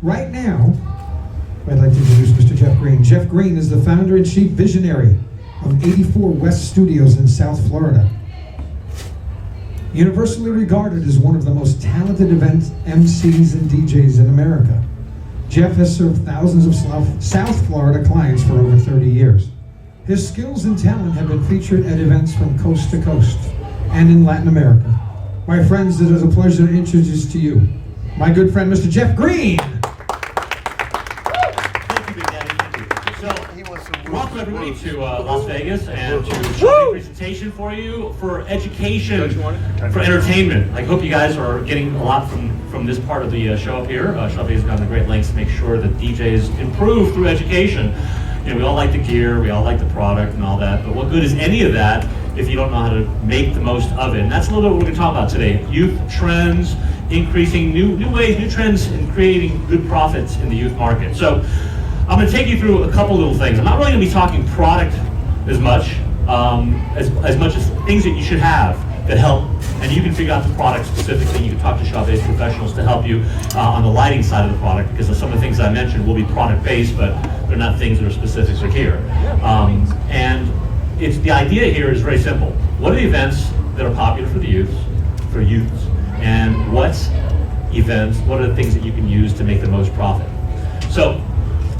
Right now, I'd like to introduce Mr. Jeff Greene. Jeff Greene is the founder and chief visionary of 84 West Studios in South Florida. Universally regarded as one of the most talented event MCs and DJs in America, Jeff has served thousands of South Florida clients for over 30 years. His skills and talent have been featured at events from coast to coast and in Latin America. My friends, it is a pleasure to introduce to you my good friend, Mr. Jeff Greene. Welcome everybody to Las Vegas and to a presentation for you for education, for entertainment. I hope you guys are getting a lot from this part of the show up here. Chauvet has gone to great lengths to make sure that DJs improve through education. You know, we all like the gear, we all like the product and all that, but what good is any of that if you don't know how to make the most of it? And that's a little bit what we're going to talk about today. Youth trends, increasing new ways, new trends in creating good profits in the youth market. So I'm going to take you through a couple little things. I'm not really going to be talking product as much as things that you should have that help, and you can figure out the product specifically. You can talk to Chauvet professionals to help you on the lighting side of the product, because some of the things I mentioned will be product-based, but they're not things that are specific for here. And the idea here is very simple. What are the events that are popular for the youths, and what are the things that you can use to make the most profit? So,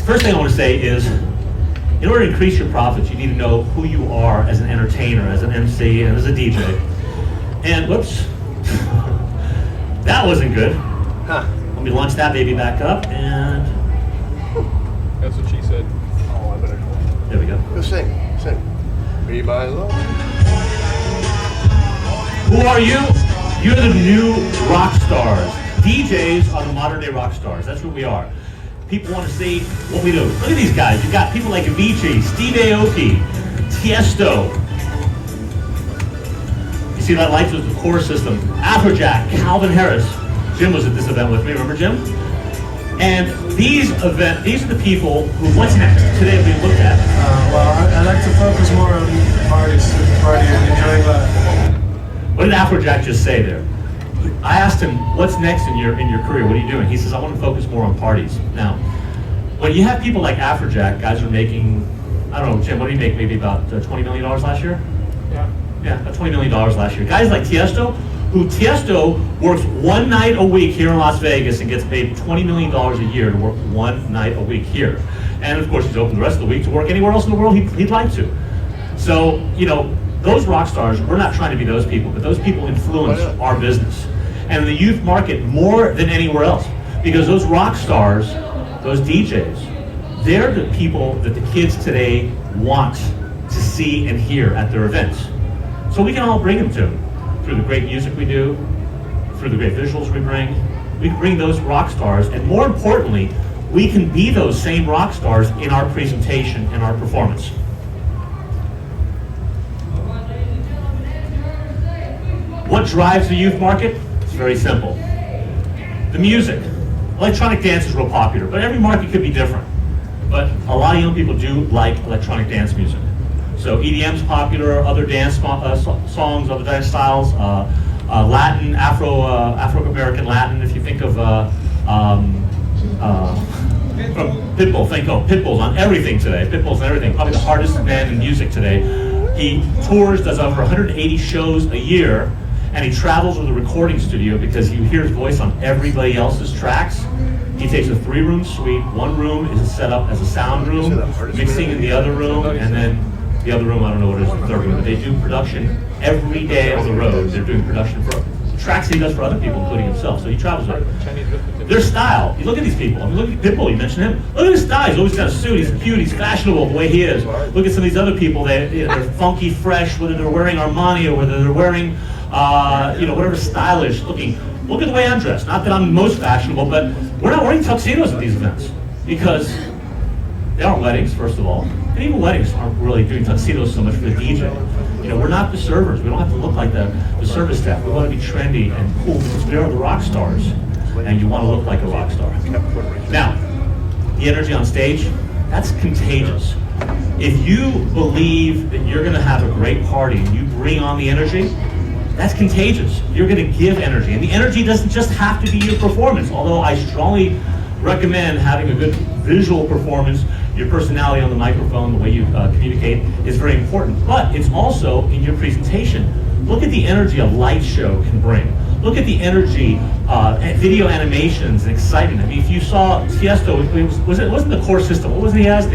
first thing I want to say is, in order to increase your profits, you need to know who you are as an entertainer, as an MC, and as a DJ. And whoops, that wasn't good. Huh. Let me launch that baby back up, and That's what she said. Oh, I better. there we go. Go sing. Be my love. Who are you? You're the new rock stars. DJs are the modern day rock stars. That's what we are. People want to see what we do. Look at these guys. You've got people like Avicii, Steve Aoki, Tiesto. You see that lights with the core system. Afrojack, Calvin Harris. Jim was at this event with me. Remember Jim? And these are the people who, what's next? Today we looked at. Well, I like to focus more on parties and enjoying life. What did Afrojack just say there? I asked him, what's next in your career? What are you doing? He says, I want to focus more on parties. Now, when you have people like Afrojack, guys are making, I don't know, Jim, what did he make? Maybe about $20 million last year? Yeah, about $20 million last year. Guys like Tiesto works one night a week here in Las Vegas and gets paid $20 million a year to work one night a week here. And of course, he's open the rest of the week to work anywhere else in the world he'd like to. So, you know, those rock stars, we're not trying to be those people, but those people influence our business. And in the youth market more than anywhere else. Because those rock stars, those DJs, they're the people that the kids today want to see and hear at their events. So we can all bring them to them through the great music we do, through the great visuals we bring. We can bring those rock stars, and more importantly, we can be those same rock stars in our presentation and our performance. What drives the youth market? It's very simple. The music. Electronic dance is real popular, but every market could be different. But a lot of young people do like electronic dance music. So EDM's popular, other dance songs, other dance styles, Latin, Afro-American Latin. If you think of Pitbull, Pitbull's on everything today. Pitbull's on everything. Probably the hardest man in music today. He tours, does over 180 shows a year, and he travels with a recording studio because you hear his voice on everybody else's tracks. He takes a 3-room suite. One room is set up as a sound room, mixing in the other room, and then the other room, I don't know what it is, the third room, but they do production every day on the road. They're doing production for tracks he does for other people, including himself, so he travels with. Their style, you look at these people, I mean, look at Pitbull, you mentioned him. Look at his style, he's always got a suit, he's cute, he's fashionable the way he is. Look at some of these other people, they're funky, fresh, whether they're wearing Armani or whether they're wearing, whatever stylish looking. Look at the way I'm dressed. Not that I'm most fashionable, but we're not wearing tuxedos at these events because they aren't weddings, first of all. And even weddings aren't really doing tuxedos so much for the DJ. You know, we're not the servers. We don't have to look like the service staff. We want to be trendy and cool because we are the rock stars, and you want to look like a rock star. Now, the energy on stage, that's contagious. If you believe that you're going to have a great party and you bring on the energy, that's contagious. You're going to give energy. And the energy doesn't just have to be your performance, although I strongly recommend having a good visual performance. Your personality on the microphone, the way you communicate is very important, but it's also in your presentation. Look at the energy a light show can bring. Look at the energy, video animations and excitement. I mean, if you saw Tiesto, it wasn't the core system. What was it he has?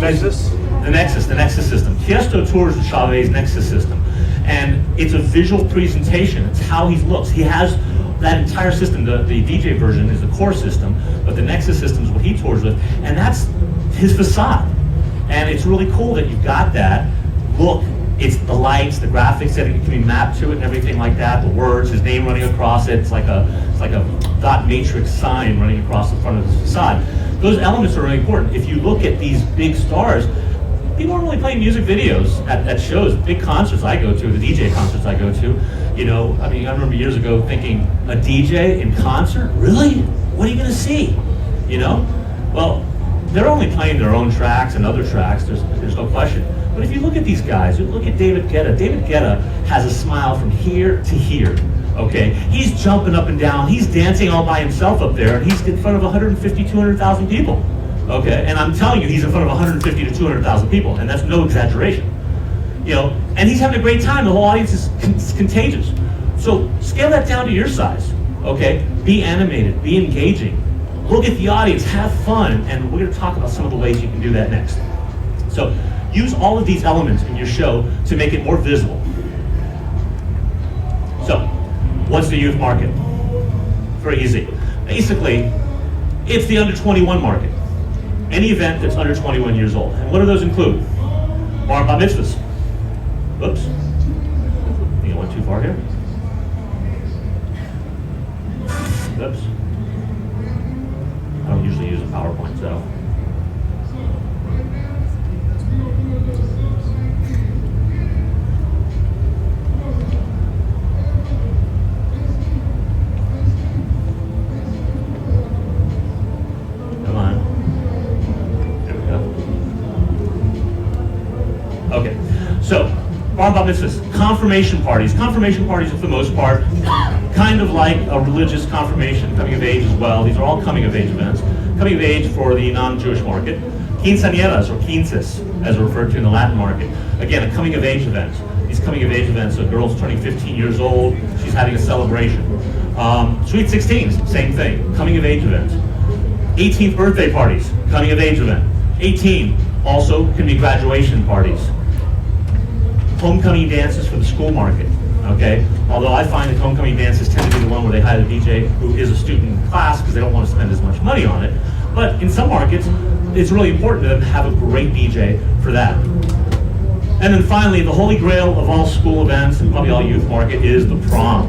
Nexus? The Nexus system. Tiesto tours with Chauvet's Nexus system. And it's a visual presentation. It's how he looks. He has that entire system. The DJ version is the core system, but the Nexus system is what he tours with. And that's his facade. And it's really cool that you've got that look. It's the lights, the graphics that can be mapped to it and everything like that, the words, his name running across it. It's like a dot matrix sign running across the front of the facade. Those elements are really important. If you look at these big stars, people aren't really playing music videos at shows, big concerts I go to, the DJ concerts I go to. You know, I mean, I remember years ago thinking, a DJ in concert? Really? What are you gonna see? You know? Well, they're only playing their own tracks and other tracks, there's no question. But if you look at these guys, you look at David Guetta. David Guetta has a smile from here to here, okay? He's jumping up and down, he's dancing all by himself up there, and he's in front of 150, 200,000 people, okay? And I'm telling you, he's in front of 150 to 200,000 people, and that's no exaggeration. You know, and he's having a great time, the whole audience is contagious. So scale that down to your size, okay? Be animated, be engaging. Look at the audience, have fun, and we're gonna talk about some of the ways you can do that next. So, use all of these elements in your show to make it more visible. So, what's the youth market? Very easy. Basically, it's the under 21 market. Any event that's under 21 years old. And what do those include? Bar and bat mitzvahs. Whoops. I think I went too far here. Oops. I don't usually use a PowerPoint, so. Come on. There we go. Okay, so, bar bat mitzvahs, confirmation parties. Confirmation parties, for the most part, kind of like a religious confirmation, coming of age as well. These are all coming of age events. Coming of age for the non-Jewish market. Quinceañeras, or quinces, as referred to in the Latin market. Again, a coming of age event. These coming of age events, a girl's turning 15 years old, she's having a celebration. Sweet 16s, same thing, coming of age event. 18th birthday parties, coming of age event. 18, also can be graduation parties. Homecoming dances for the school market, okay? Although I find that homecoming dances tend to be the one where they hire a DJ who is a student in class because they don't want to spend as much money on it. But in some markets, it's really important to have a great DJ for that. And then finally, the holy grail of all school events and probably all youth market is the prom.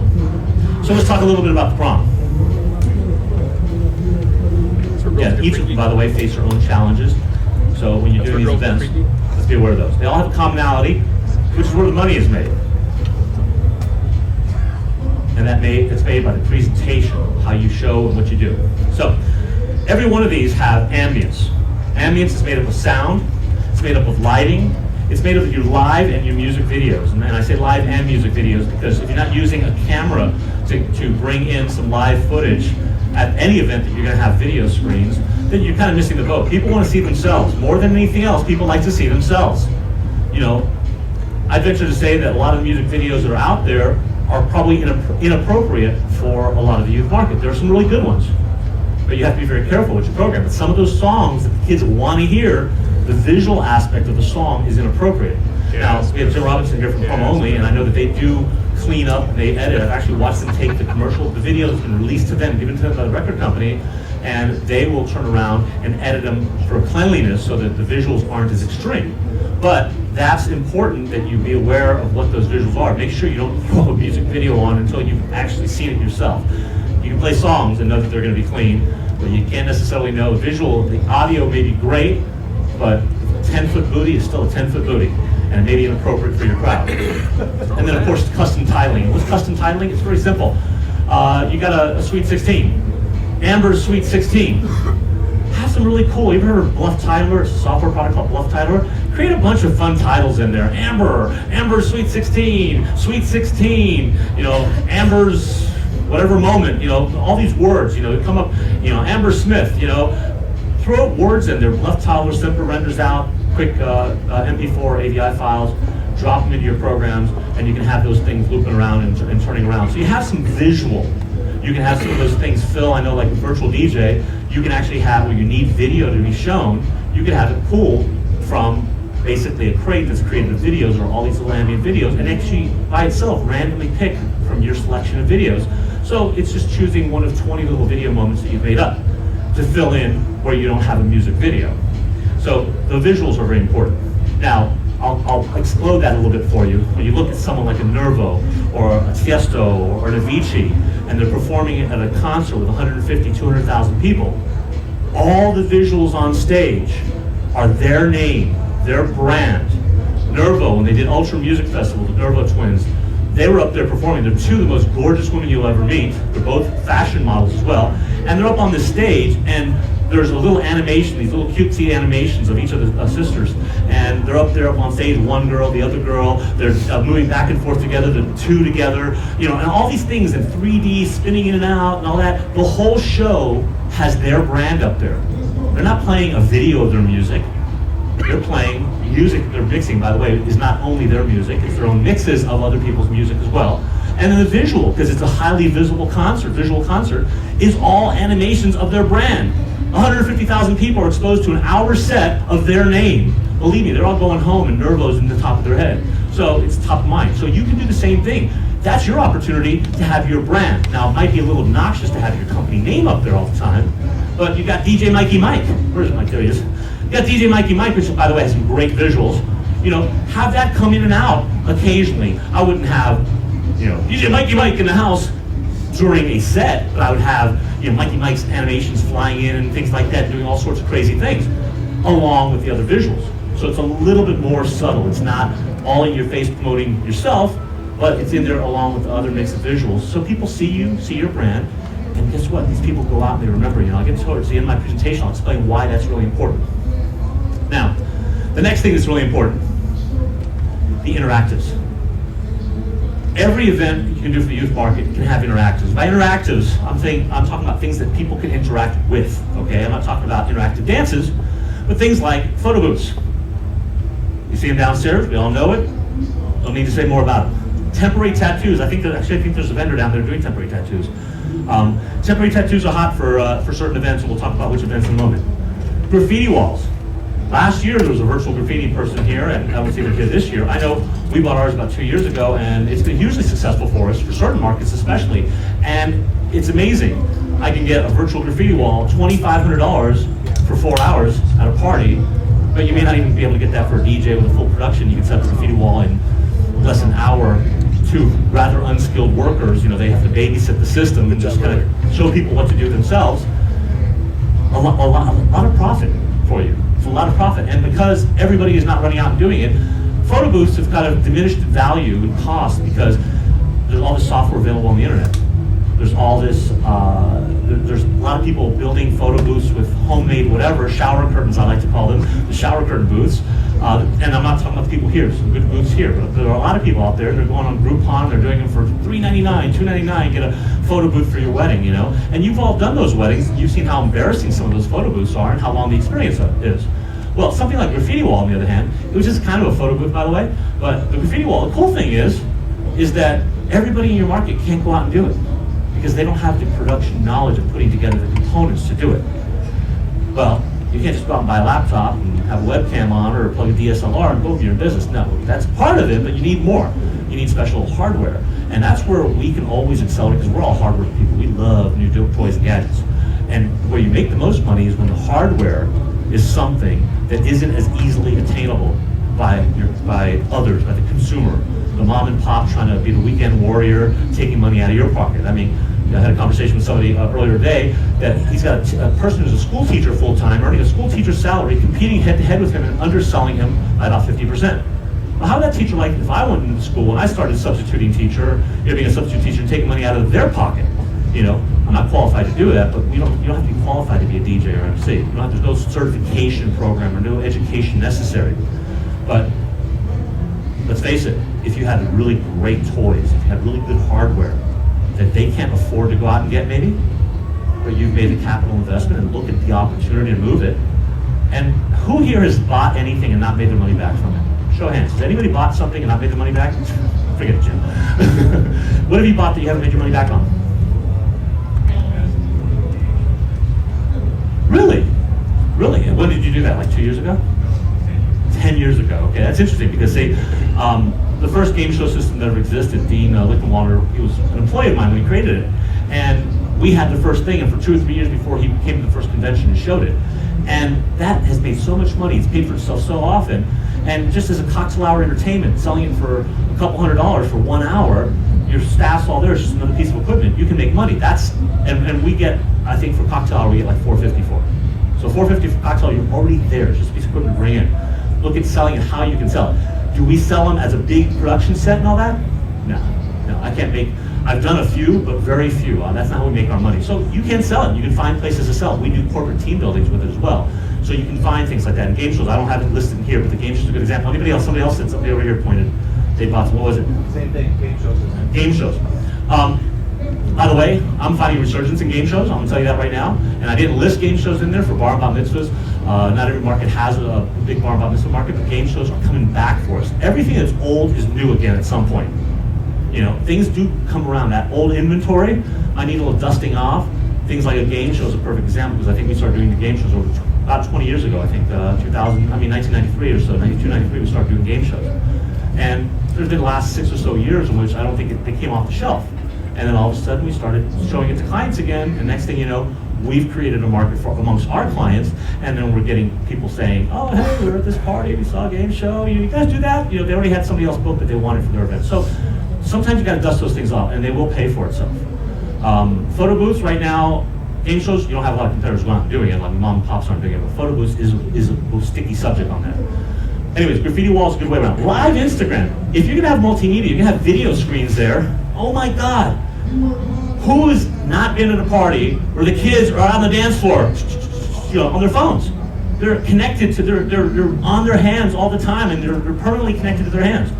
So let's talk a little bit about the prom. Yeah, each of them, by the way, face their own challenges. So when you're doing these events, let's be aware of those. They all have a commonality, which is where the money is made. And it's made by the presentation, how you show and what you do. So, every one of these have ambience. Ambience is made up of sound, it's made up of lighting, it's made up of your live and your music videos. And I say live and music videos because if you're not using a camera to bring in some live footage at any event that you're gonna have video screens, then you're kind of missing the boat. People want to see themselves. More than anything else, people like to see themselves. You know, I venture to say that a lot of the music videos that are out there are probably inappropriate for a lot of the youth market. There are some really good ones, but you have to be very careful with your program. But some of those songs that the kids want to hear, the visual aspect of the song is inappropriate. Yeah. Now, we have Jim Robinson here from Promo Only, and I know that they do clean up and they edit. I've actually watched them take the video that's been released to them, given to them by the record company, and they will turn around and edit them for cleanliness so that the visuals aren't as extreme. But that's important that you be aware of what those visuals are. Make sure you don't throw a music video on until you've actually seen it yourself. You can play songs and know that they're going to be clean, but you can't necessarily know the visual. The audio may be great, but a 10-foot booty is still a 10-foot booty, and it may be inappropriate for your crowd. And then, of course, custom titling. What's custom titling? It's very simple. You got a Sweet 16. Amber's Sweet 16. Have some really cool, you ever heard of Bluff Titler? It's a software product called Bluff Titler. Create a bunch of fun titles in there. Amber's Sweet 16, Sweet 16, you know, Amber's whatever moment, all these words, come up, Amber Smith, throw words in there, left toddler, simple renders out, quick MP4 AVI files, drop them into your programs, and you can have those things looping around and turning around. So you have some visual. You can have some of those things fill. I know like virtual DJ, you can actually have where you need video to be shown, you can have it pulled from basically a crate that's created of videos or all these little ambient videos, and actually by itself randomly pick from your selection of videos. So it's just choosing one of 20 little video moments that you've made up to fill in where you don't have a music video. So the visuals are very important. Now, I'll explode that a little bit for you. When you look at someone like a Nervo or a Tiesto or an Avicii, and they're performing it at a concert with 150, 200,000 people, all the visuals on stage are their name, their brand. Nervo, when they did Ultra Music Festival, the Nervo twins, they were up there performing. They're two of the most gorgeous women you'll ever meet. They're both fashion models as well. And they're up on the stage, and there's a little animation, these little cutesy animations of each of the sisters. And they're up there up on stage, one girl, the other girl. They're moving back and forth together, the two together, and all these things in 3D, spinning in and out and all that. The whole show has their brand up there. They're not playing a video of their music. They're playing music they're mixing, by the way, is not only their music, it's their own mixes of other people's music as well. And then the visual, because it's a highly visual concert, is all animations of their brand. 150,000 people are exposed to an hour set of their name. Believe me, they're all going home and Nervo's in the top of their head. So it's top of mind. So you can do the same thing. That's your opportunity to have your brand. Now, it might be a little obnoxious to have your company name up there all the time, but you got DJ Mikey Mike. Where's Mike? There he is. You got DJ Mikey Mike, which, by the way, has some great visuals. Have that come in and out occasionally. I wouldn't have, DJ Mikey Mike in the house during a set, but I would have, Mikey Mike's animations flying in and things like that, doing all sorts of crazy things, along with the other visuals. So it's a little bit more subtle. It's not all in your face promoting yourself, but it's in there along with the other mix of visuals. So people see you, see your brand, and guess what? These people go out and they remember you. I'll get towards the end of my presentation, I'll explain why that's really important. Now, the next thing that's really important, the interactives. Every event you can do for the youth market can have interactives. By interactives, I'm talking about things that people can interact with, okay? I'm not talking about interactive dances, but things like photo booths. You see them downstairs, we all know it. Don't need to say more about it. Temporary tattoos, I think there's a vendor down there doing temporary tattoos. Temporary tattoos are hot for certain events, and we'll talk about which events in a moment. Graffiti walls. Last year there was a virtual graffiti person here, and I would say they're here this year. I know we bought ours about 2 years ago, and it's been hugely successful for us, for certain markets especially. And it's amazing. I can get a virtual graffiti wall, $2,500 for 4 hours at a party, but you may not even be able to get that for a DJ with a full production. You can set up a graffiti wall in less than an hour to rather unskilled workers. They have to babysit the system and just kind of show people what to do themselves. A lot of profit for you. It's a lot of profit, and because everybody is not running out and doing it, photo booths have kind of diminished value and cost because there's all this software available on the internet. There's all this, there's a lot of people building photo booths with homemade whatever, shower curtains I like to call them, the shower curtain booths. And I'm not talking about the people here, some good booths here, but there are a lot of people out there, they're going on Groupon, they're doing them for $3.99, $2.99, get a photo booth for your wedding, And you've all done those weddings, you've seen how embarrassing some of those photo booths are and how long the experience is. Well, something like Graffiti Wall, on the other hand, it was just kind of a photo booth, by the way, but the Graffiti Wall, the cool thing is that everybody in your market can't go out and do it because they don't have the production knowledge of putting together the components to do it. Well, you can't just go out and buy a laptop and have a webcam on or plug a DSLR and boom, you're in business. No, that's part of it, but you need more. You need special hardware. And that's where we can always accelerate because we're all hardware people. We love new toys and gadgets. And where you make the most money is when the hardware is something that isn't as easily attainable by others, by the consumer. The mom and pop trying to be the weekend warrior, taking money out of your pocket. I mean, I had a conversation with somebody earlier today that he's got a person who's a school teacher full-time, earning a school teacher's salary, competing head-to-head with him and underselling him by about 50%. Well, how would that teacher like it if I went into school and I started substituting teacher, being a substitute teacher and taking money out of their pocket? I'm not qualified to do that, but you don't have to be qualified to be a DJ or MC. There's no certification program or no education necessary. But let's face it, if you had really great toys, if you had really good hardware, that they can't afford to go out and get maybe, but you've made the capital investment and look at the opportunity to move it. And who here has bought anything and not made their money back from it? Show of hands. Has anybody bought something and not made their money back? Forget it, Jim. What have you bought that you haven't made your money back on? Really? Really? And when did you do that? Like 2 years ago? 10 years ago. Okay, that's interesting because they, the first game show system that ever existed, Dean Lichtenwater, he was an employee of mine when he created it. And we had the first thing, and for 2 or 3 years before he came to the first convention and showed it. And that has made so much money. It's paid for itself so often. And just as a cocktail hour entertainment, selling it for a couple $100 for 1 hour, your staff's all there, it's just another piece of equipment, you can make money. That's, and we get, I think for cocktail hour, we get like $4.50 for it. So $4.50 for cocktail, you're already there, it's just a piece of equipment to bring in. Look at selling and how you can sell it. Do we sell them as a big production set and all that? No, I can't make, I've done a few, but very few. That's not how we make our money. So you can sell it, you can find places to sell it. We do corporate team buildings with it as well. So you can find things like that. In game shows, I don't have it listed here, but the game show is a good example. Anybody else, somebody else said something over here pointed, they bought some, what was it? Same thing, game shows. Game shows. By the way, I'm finding a resurgence in game shows, I'm gonna tell you that right now. And I didn't list game shows in there for bar and bat mitzvahs. Not every market has a big bar and bat mitzvah market, but game shows are coming back for us. Everything that's old is new again at some point. You know, things do come around. That old inventory, I need a little dusting off. Things like a game show is a perfect example because I think we started doing the game shows over about 20 years ago. I think 1993 or so, 92, 93, we started doing game shows. And there's been the last 6 or so years in which I don't think they came off the shelf. And then all of a sudden we started showing it to clients again, and next thing you know, we've created a market for amongst our clients, and then we're getting people saying, oh, hey, we were at this party, we saw a game show, you guys do that? You know, they already had somebody else booked that they wanted for their event. So sometimes you gotta dust those things off, and they will pay for itself. Photo booths right now, game shows, you don't have a lot of competitors going out and doing it, like mom and pops aren't doing it, but photo booths is a sticky subject on that. Anyways, graffiti wall is a good way around. Live Instagram. If you're gonna have multimedia, you're gonna have video screens there. Oh my God. Who has not been at a party where the kids are on the dance floor, you know, on their phones? They're connected to they're on their hands all the time, and they're permanently connected to their hands.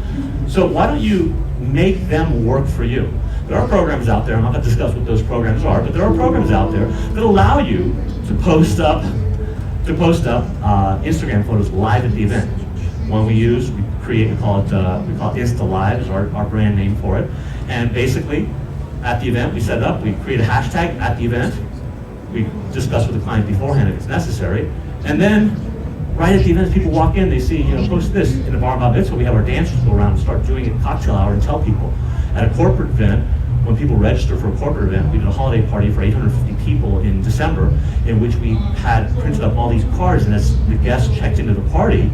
So why don't you make them work for you? There are programs out there, I'm not gonna discuss what those programs are, but there are programs out there that allow you to post up Instagram photos live at the event. One we use, we call it Insta Live is our brand name for it. And basically, at the event, we set it up, we create a hashtag at the event, we discuss with the client beforehand if it's necessary, and then right at the event, people walk in, they see, you know, post this in the bar and bat mitzvah, we have our dancers go around and start doing it cocktail hour and tell people. At a corporate event, when people register for a corporate event, we did a holiday party for 850 people in December, in which we had printed up all these cards, and as the guests checked into the party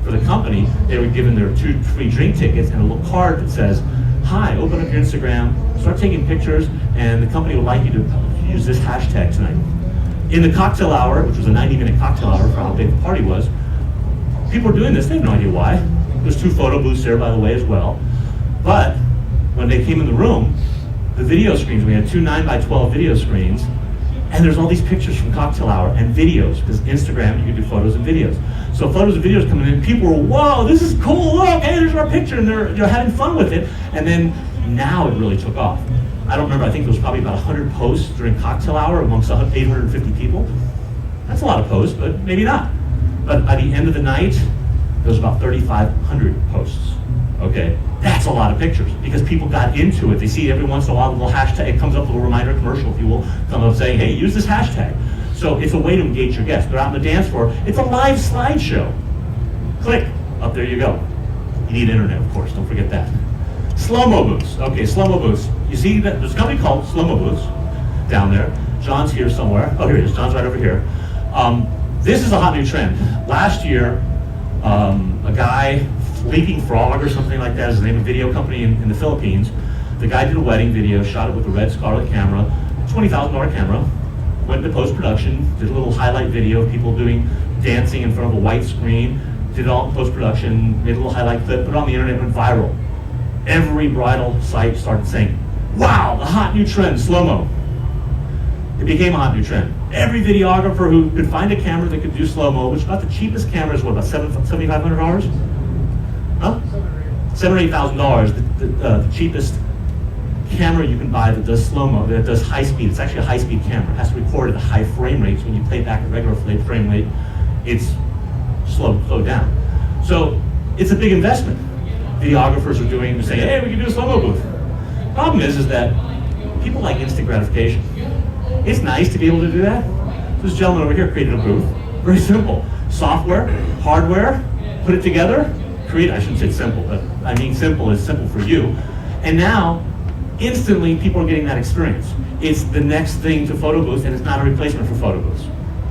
for the company, they were given their 2 free drink tickets and a little card that says, hi, open up your Instagram, start taking pictures, and the company would like you to use this hashtag tonight. In the cocktail hour, which was a 90-minute cocktail hour for how big the party was, people were doing this, they have no idea why. There's 2 photo booths there, by the way, as well. But when they came in the room, the video screens, we had 2 9x12 video screens, and there's all these pictures from cocktail hour and videos, because Instagram, you can do photos and videos. So photos and videos coming in, people were, whoa, this is cool, look, hey, there's our picture, and they're having fun with it. And then now it really took off. I don't remember, I think there was probably about 100 posts during cocktail hour amongst 850 people. That's a lot of posts, but maybe not. But by the end of the night, there was about 3,500 posts, okay? That's a lot of pictures, because people got into it. They see every once in a while a little hashtag, it comes up, a little reminder commercial, if you will, come up saying, hey, use this hashtag. So it's a way to engage your guests. They're out on the dance floor. It's a live slideshow. Click, up there you go. You need internet, of course, don't forget that. Slow-mo booths. Okay, slow-mo booths. You see that there's a company called Slow-mo Booths down there. John's here somewhere. Oh, here he is. John's right over here. This is a hot new trend. Last year, a guy, Leaping Frog or something like that is the name of a video company in the Philippines. The guy did a wedding video, shot it with a red Scarlett camera, $20,000 camera, went into post-production, did a little highlight video of people doing dancing in front of a white screen, did it all in post-production, made a little highlight clip, put it on the internet, went viral. Every bridal site started saying, wow, the hot new trend, slow-mo. It became a hot new trend. Every videographer who could find a camera that could do slow-mo, which about the cheapest camera is what, about $7,500? Huh? $7,000 or $8,000, the cheapest camera you can buy that does slow-mo, that does high speed. It's actually a high-speed camera. It has to record at a high frame rate. So when you play back at regular frame rate, it's slowed down. So it's a big investment. Videographers are doing, saying, hey, we can do a slow-mo booth. Problem is that people like instant gratification. It's nice to be able to do that. This gentleman over here created a booth. Very simple. Software, hardware, put it together, create, I shouldn't say simple, but I mean simple is simple for you. And now, instantly, people are getting that experience. It's the next thing to photo booths, and it's not a replacement for photo booths.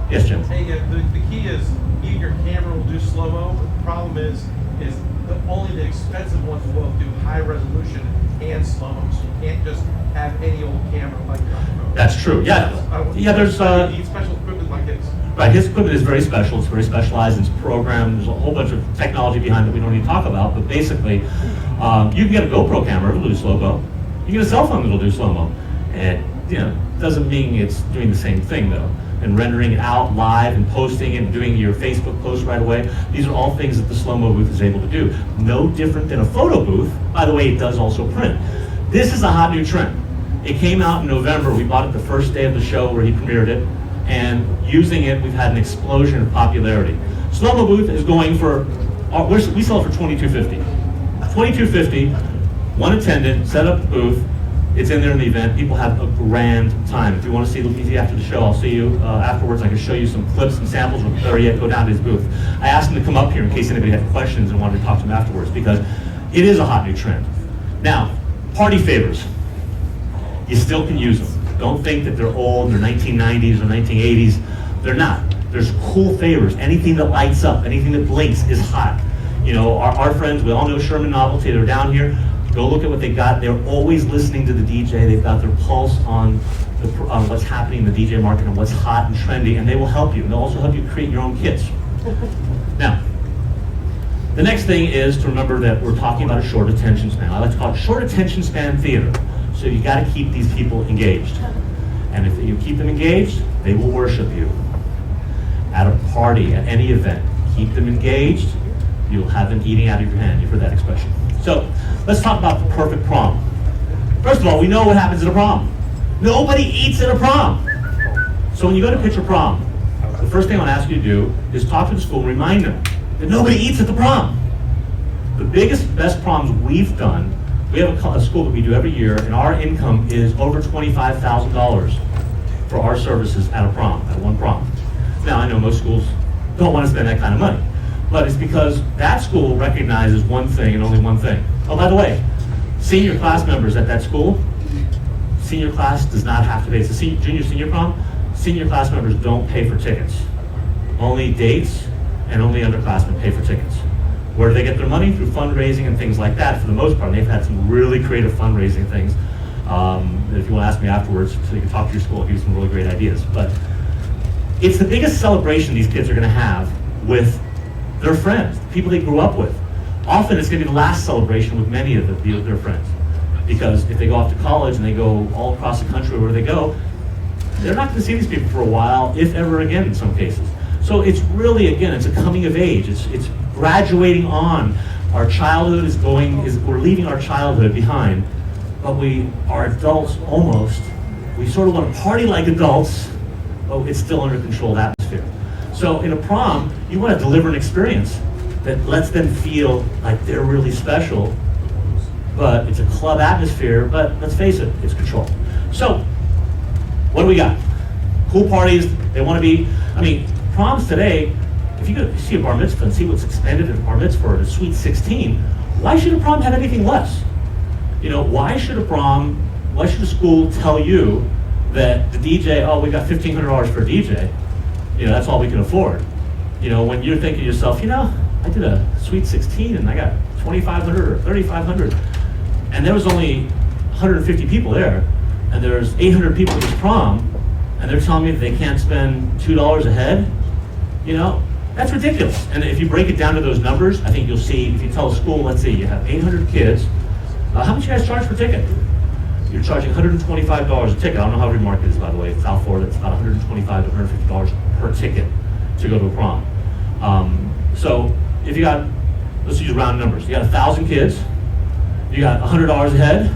Yes, Jim? Hey, the key is either your camera will do slow-mo, but the problem is only the expensive ones will do high resolution and slow-mo. So you can't just have any old camera like that. That's true, yeah. Yeah, there's... you need special equipment like this. Right, his equipment is very special. It's very specialized. It's programmed. There's a whole bunch of technology behind it we don't need to talk about. But basically, you can get a GoPro camera that'll do slow-mo. You can get a cell phone that'll do slow-mo. And doesn't mean it's doing the same thing though. And rendering it out live and posting it and doing your Facebook post right away. These are all things that the slow-mo booth is able to do. No different than a photo booth. By the way, it does also print. This is a hot new trend. It came out in November. We bought it the first day of the show where he premiered it. And using it, we've had an explosion of popularity. Slow-mo booth is going for, we sell it for $22.50. $22.50, one attendant, set up the booth, it's in there in the event, people have a grand time. If you want to see Luigi after the show, I'll see you afterwards. I can show you some clips and samples, or better yet, go down to his booth. I asked him to come up here in case anybody had questions and wanted to talk to him afterwards, because it is a hot new trend. Now, party favors. You still can use them. Don't think that they're old, they're 1990s or 1980s. They're not. There's cool favors. Anything that lights up, anything that blinks is hot. Our friends, we all know Sherman Novelty, they're down here. Go look at what they got. They're always listening to the DJ. They've got their pulse on what's happening in the DJ market and what's hot and trendy, and they will help you. And they'll also help you create your own kits. Now, the next thing is to remember that we're talking about a short attention span. I like to call it short attention span theater. So you got to keep these people engaged. And if you keep them engaged, they will worship you. At a party, at any event, keep them engaged, you'll have them eating out of your hand. You've heard that expression. So let's talk about the perfect prom. First of all, we know what happens at a prom. Nobody eats at a prom. So when you go to pitch a prom, the first thing I want to ask you to do is talk to the school and remind them that nobody eats at the prom. The biggest, best proms we've done, we have a school that we do every year, and our income is over $25,000 for our services at a prom, at one prom. Now, I know most schools don't want to spend that kind of money, but it's because that school recognizes one thing and only one thing. Oh, by the way, senior class members at that school, senior class does not have to pay. It's a junior prom. Senior class members don't pay for tickets. Only dates and only underclassmen pay for tickets. Where do they get their money? Through fundraising and things like that. For the most part, they've had some really creative fundraising things. If you want to ask me afterwards, so you can talk to your school, I'll give you some really great ideas. But it's the biggest celebration these kids are going to have with their friends, the people they grew up with. Often it's going to be the last celebration with many of their friends. Because if they go off to college and they go all across the country where they go, they're not going to see these people for a while, if ever again in some cases. So it's really, again, it's a coming of age. It's graduating on. Our childhood we're leaving our childhood behind, but we are adults almost. We sort of want to party like adults, but it's still under controlled atmosphere. So in a prom, you want to deliver an experience that lets them feel like they're really special, but it's a club atmosphere, but let's face it, it's controlled. So, what do we got? Cool parties, they want to be, proms today, if you go see a bar mitzvah and see what's expended at a bar mitzvah or a sweet 16, why should a prom have anything less? Why should a school tell you that the DJ, we got $1,500 for a DJ, that's all we can afford. When you're thinking to yourself, I did a sweet 16 and I got $2,500 or $3,500, and there was only 150 people there, and there's 800 people at this prom, and they're telling me that they can't spend $2 a head, that's ridiculous. And if you break it down to those numbers, I think you'll see, if you tell a school, let's see, you have 800 kids, how much you guys charge per ticket? You're charging $125 a ticket. I don't know how every market is, by the way. South Florida, it's about $125 to $150 per ticket to go to a prom. So if you got, let's use round numbers, you got 1,000 kids, you got $100 a head,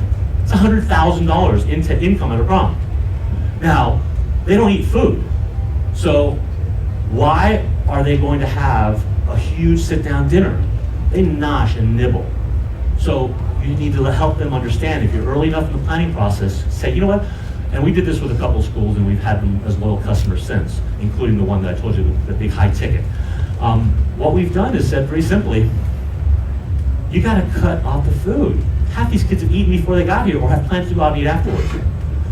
It's $100,000 into income at a prom. Now, they don't eat food. So why are they going to have a huge sit-down dinner? They nosh and nibble. So you need to help them understand. If you're early enough in the planning process, say, you know what? And we did this with a couple of schools, and we've had them as loyal customers since, including the one that I told you, the big high ticket. What we've done is said very simply, you got to cut off the food. Half these kids have eaten before they got here or have plans to go out and eat afterwards.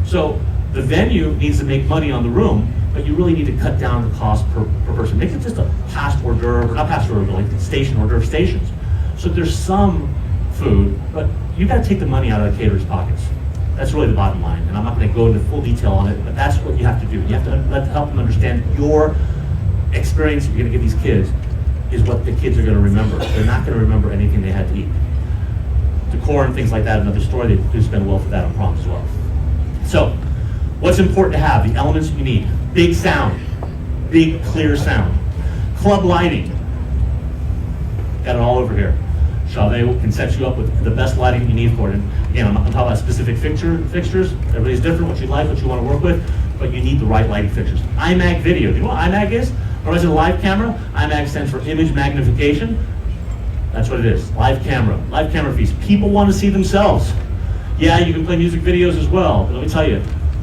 So the venue needs to make money on the room, but you really need to cut down the cost per person. Make it just a past hors d'oeuvre, not past hors d'oeuvre, but like station hors d'oeuvre stations. So there's some food, but you got to take the money out of the caterers' pockets. That's really the bottom line, and I'm not going to go into full detail on it, but that's what you have to do. You have to help them understand your experience you're going to give these kids is what the kids are going to remember. They're not going to remember anything they had to eat. Decor and things like that, another story. They do spend well for that on proms as well. So, what's important to have? The elements you need. Big sound. Big, clear sound. Club lighting. Got it all over here. Chauvet can set you up with the best lighting you need for it. And again, I'm talking about specific fixtures. Everybody's different, what you like, what you want to work with, but you need the right lighting fixtures. IMAG video. Do you know what IMAG is? Or is it a live camera? IMAG stands for image magnification. That's what it is. Live camera fees. People want to see themselves. Yeah, you can play music videos as well, but let me tell you,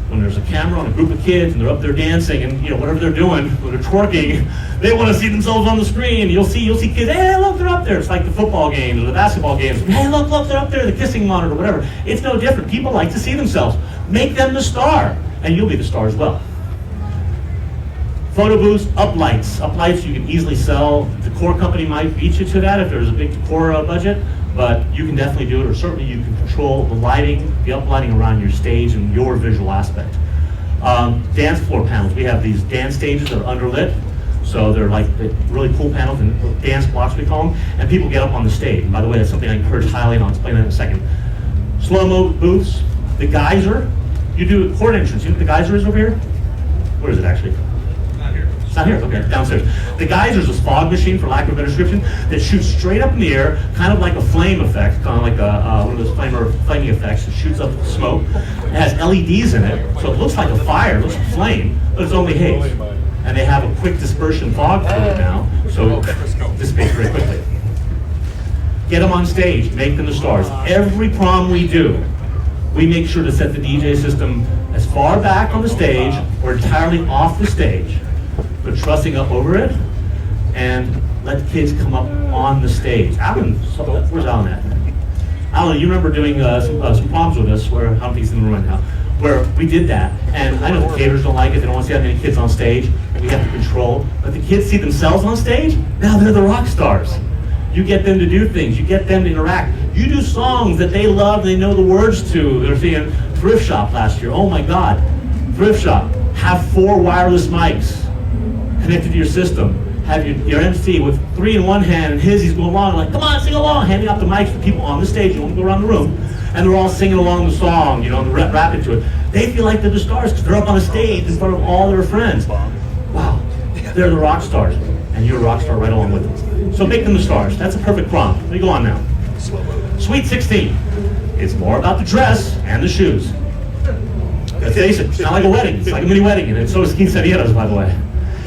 when there's a camera on a group of kids and they're up there dancing and whatever they're doing, when they're twerking, they want to see themselves on the screen. You'll see kids, hey, look, they're up there. It's like the football games or the basketball games. Hey, look, they're up there, the kissing monitor, whatever. It's no different. People like to see themselves. Make them the star, and you'll be the star as well. Photo booths, uplights you can easily sell. The decor company might beat you to that if there's a big decor budget, but you can definitely do it, or certainly you can control the lighting, the uplighting around your stage and your visual aspect. Dance floor panels, we have these dance stages that are underlit, so they're like really cool panels and dance blocks we call them, and people get up on the stage. And by the way, that's something I encourage highly, and I'll explain that in a second. Slow-mo booths, the geyser, you do court entrance. You know what the geyser is over here? Where is it actually? It's not here, okay, downstairs. The geyser is a fog machine, for lack of a better description, that shoots straight up in the air, kind of like a flame effect, kind of like one of those flaming effects. It shoots up smoke. It has LEDs in it, so it looks like a fire, it looks like a flame, but it's only haze. And they have a quick dispersion fog fluid now, so it dissipates very quickly. Get them on stage, make them the stars. Every prom we do, we make sure to set the DJ system as far back on the stage or entirely off the stage. Put trussing up over it, and let the kids come up on the stage. Alan, where's Alan at? Alan, you remember doing some proms with us, where, I don't think he's in the room right now, where we did that. And I know the caterers don't like it, they don't want to see that many kids on stage. We have to control, but the kids see themselves on stage, now they're the rock stars. You get them to do things, you get them to interact. You do songs that they love, they know the words to. They're seeing Thrift Shop last year, oh my God. Thrift Shop, have 4 wireless mics connected to your system. Have your MC with 3 in one hand, and he's going along like, come on, sing along, handing out the mics to people on the stage. You want to go around the room, and they're all singing along the song, and rapping to it. They feel like they're the stars because they're up on a stage in front of all their friends. Wow, they're the rock stars, and you're a rock star right along with them. So make them the stars. That's a perfect prompt. Let me go on now. Sweet 16. It's more about the dress and the shoes. Let's face it, it's not like a wedding. It's like a mini wedding, and it's so is quinceañeras, by the way.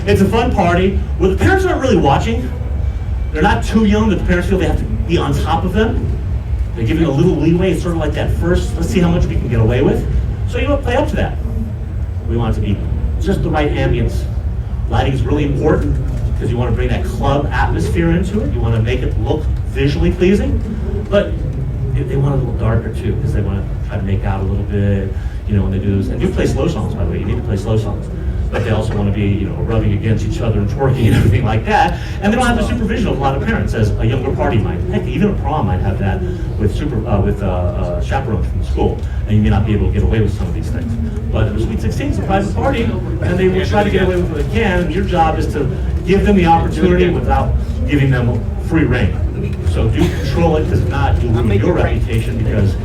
It's a fun party where the parents aren't really watching. They're not too young that the parents feel they have to be on top of them. They're giving a little leeway. It's sort of like that first, let's see how much we can get away with. So you play up to that. We want it to be just the right ambience. Lighting is really important because you want to bring that club atmosphere into it. You want to make it look visually pleasing, but they want it a little darker too because they want to try to make out a little bit, when they do this. And you play slow songs, by the way. You need to play slow songs. But they also want to be, rubbing against each other and twerking and everything like that. And they don't have the supervision of a lot of parents, as a younger party might. Heck, even a prom might have that with chaperones from the school, and you may not be able to get away with some of these things. But the Sweet 16 is a private party, and they will try to get away with what they can. And your job is to give them the opportunity without giving them free rein. So do control it, because if not, you'll ruin your reputation because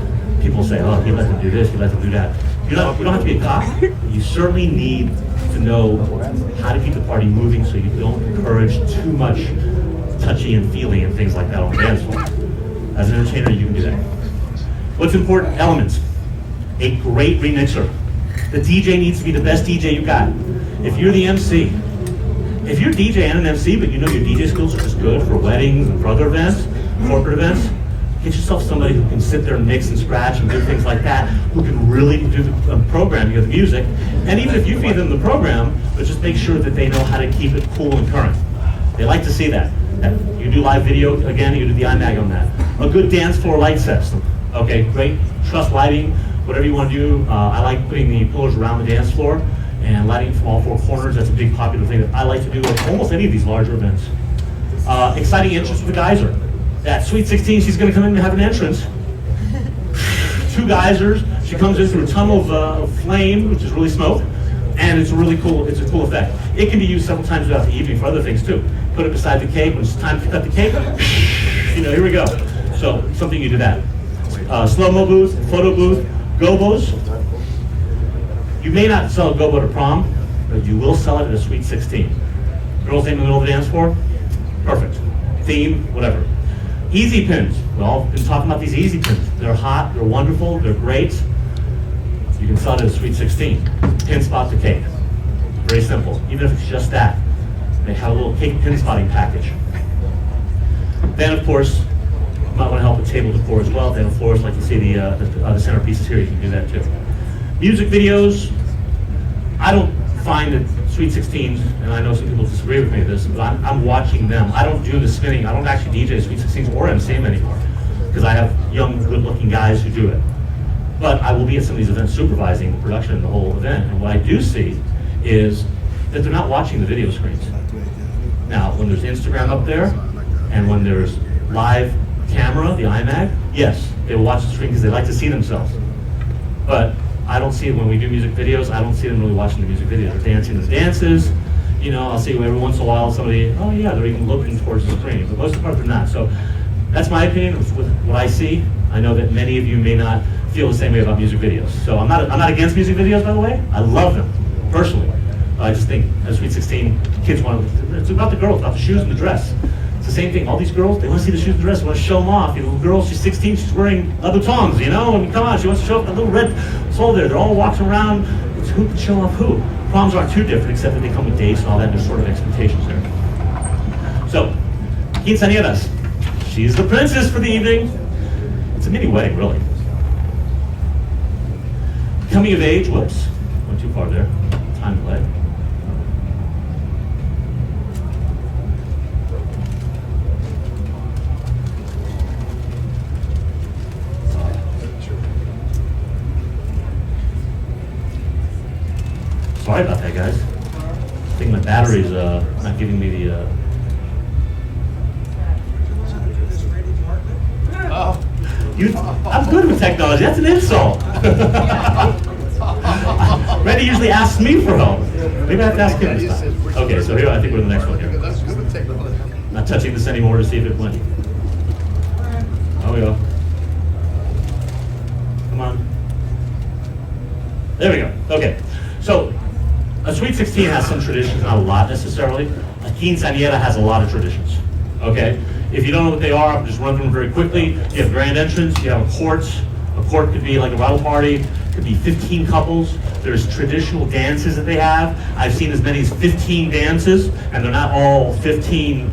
people say, oh, he let them do this, he let them do that. You don't have to be a cop, but you certainly need to know how to keep the party moving so you don't encourage too much touchy and feely and things like that on the dance floor. As an entertainer, you can do that. What's important? Elements. a great remixer. The DJ needs to be the best DJ you got. If you're the MC, if you're DJ and an MC, but you know your DJ skills are just good for weddings and for other events, corporate events, get yourself somebody who can sit there and mix and scratch and do things like that, who can really do the programming of the music. And even if you feed them the program, but just make sure that they know how to keep it cool and current. They like to see that. And you do live video, again, you do the iMag on that. A good dance floor light system. Okay, great. Truss lighting, whatever you want to do. I like putting the pillars around the dance floor and lighting from all four corners. That's a big popular thing that I like to do at almost any of these larger events. Exciting entrance with the geyser. At Sweet 16, she's going to come in and have an entrance. 2 geysers. She comes in through a tunnel of flame, which is really smoke, and it's a cool effect. It can be used several times throughout the evening for other things too. Put it beside the cake when it's time to cut the cake. Here we go. So something you do that. Slow-mo booth, photo booth, gobos. You may not sell a gobo to prom, but you will sell it at a Sweet 16. Girls in the middle of the dance floor, perfect. Theme, whatever. Easy pins. Well, been talking about these easy pins. They're hot, they're wonderful, they're great. You can sell it at a Sweet 16. Pin spot the cake. Very simple. Even if it's just that, they have a little cake pin spotting package. Then, of course, you might want to help with table decor as well. Then, of course, like you see the centerpieces here, you can do that too. Music videos. I don't find that Sweet 16s, and I know some people disagree with me with this, but I'm watching them. I don't do the spinning. I don't actually DJ Sweet 16s or MC them anymore because I have young, good-looking guys who do it. But I will be at some of these events supervising the production of the whole event, and what I do see is that they're not watching the video screens. Now, when there's Instagram up there, and when there's live camera, the iMag, yes, they will watch the screen because they like to see themselves. But I don't see it when we do music videos. I don't see them really watching the music videos. They're dancing the dances. I'll see every once in a while somebody, oh yeah, they're even looking towards the screen. But most of the part, they're not. So that's my opinion with what I see. I know that many of you may not feel the same way about music videos. So I'm not against music videos, by the way. I love them, personally. I just think as Sweet 16, kids it's about the girls, about the shoes and the dress. It's the same thing. All these girls, they want to see the shoes and the dress, they want to show them off. The girl, she's 16, she's wearing Louboutins, and come on, she wants to show off that little red sole there. They're all walking around. It's who can show off who. Proms aren't too different, except that they come with dates and all that, and there's sort of expectations there. So, quinceañeras. She's the princess for the evening. It's a mini wedding, really. Coming of age, whoops, went too far there. Time delay. Sorry about that, guys. I think my battery's not giving me the. I'm good with technology. That's an insult. Randy usually asks me for help. Maybe I have to ask him this time. Okay, so here I think we're the next one here. Not touching this anymore to see if it went. There we go. Come on. There we go. Okay. So a Sweet 16 has some traditions, not a lot necessarily. A quinceañera has a lot of traditions. Okay? If you don't know what they are, I'll just run through them very quickly. You have grand entrance, you have a court. A court could be like a bridal party, could be 15 couples. There's traditional dances that they have. I've seen as many as 15 dances, and they're not all 15